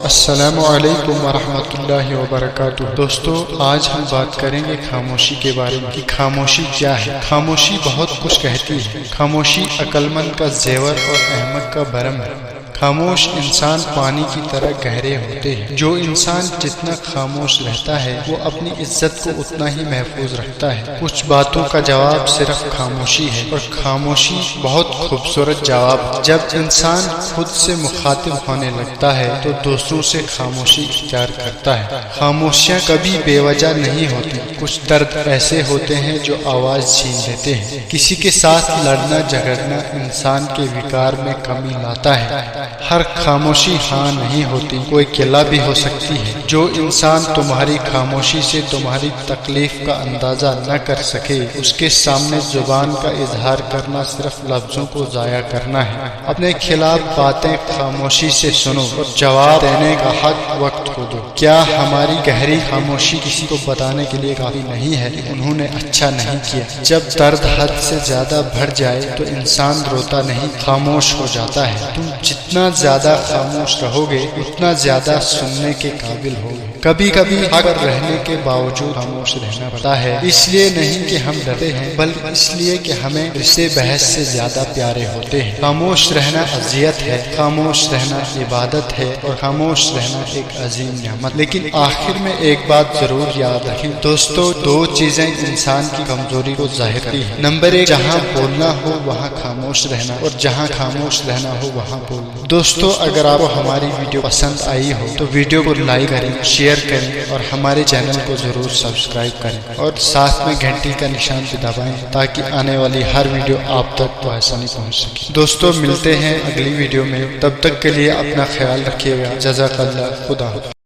السلام علیکم ورحمۃ اللہ وبرکاتہ۔ دوستو، آج ہم بات کریں گے خاموشی کے بارے میں کہ خاموشی کیا ہے۔ خاموشی بہت کچھ کہتی ہے۔ خاموشی عقل مند کا زیور اور احمق کا بھرم ہے۔ خاموش انسان پانی کی طرح گہرے ہوتے ہیں۔ جو انسان جتنا خاموش رہتا ہے وہ اپنی عزت کو اتنا ہی محفوظ رکھتا ہے۔ کچھ باتوں کا جواب صرف خاموشی ہے، اور خاموشی بہت خوبصورت جواب ہے۔ جب انسان خود سے مخاطب ہونے لگتا ہے تو دوسروں سے خاموشی اختیار کرتا ہے۔ خاموشیاں کبھی بے وجہ نہیں ہوتی۔ کچھ درد ایسے ہوتے ہیں جو آواز چھین لیتے ہیں۔ کسی کے ساتھ لڑنا جھگڑنا انسان کے وقار میں کمی لاتا ہے۔ ہر خاموشی ہاں نہیں ہوتی، کوئی قلعہ بھی ہو سکتی ہے۔ جو انسان تمہاری خاموشی سے تمہاری تکلیف کا اندازہ نہ کر سکے، اس کے سامنے زبان کا اظہار کرنا صرف لفظوں کو ضائع کرنا ہے۔ اپنے خلاف باتیں خاموشی سے سنو اور جواب دینے کا حق وقت کو دو۔ کیا ہماری گہری خاموشی کسی کو بتانے کے لیے کافی نہیں ہے کہ انہوں نے اچھا نہیں کیا؟ جب درد حد سے زیادہ بڑھ جائے تو انسان روتا نہیں، خاموش ہو جاتا ہے۔ تم جتنا زیادہ خاموش رہو گے اتنا زیادہ سننے کے قابل ہوگے۔ کبھی کبھی حق پر رہنے کے باوجود خاموش رہنا پڑتا ہے، اس لیے نہیں کہ ہم ڈرتے ہیں بلکہ اس لیے کہ ہمیں رشتے بحث سے زیادہ پیارے ہوتے ہیں۔ خاموش رہنا اذیت ہے، خاموش رہنا عبادت ہے، اور خاموش رہنا ایک عظیم نعمت۔ لیکن آخر میں ایک بات ضرور یاد رکھیں دوستو، دو چیزیں انسان کی کمزوری کو ظاہر کرتی ہیں۔ نمبر ایک، جہاں بولنا ہو وہاں خاموش رہنا، اور جہاں خاموش رہنا ہو وہاں بولنا۔ دوستو، اگر آپ کو ہماری ویڈیو پسند آئی ہو تو ویڈیو کو لائک کریں، شیئر کریں، اور ہمارے چینل کو ضرور سبسکرائب کریں، اور ساتھ میں گھنٹی کا نشان بھی دبائیں تاکہ آنے والی ہر ویڈیو آپ تک بآسانی پہنچ سکے۔ دوستو، ملتے ہیں اگلی ویڈیو میں، تب تک کے لیے اپنا خیال رکھیے گا۔ جزاک اللہ، خدا حافظ۔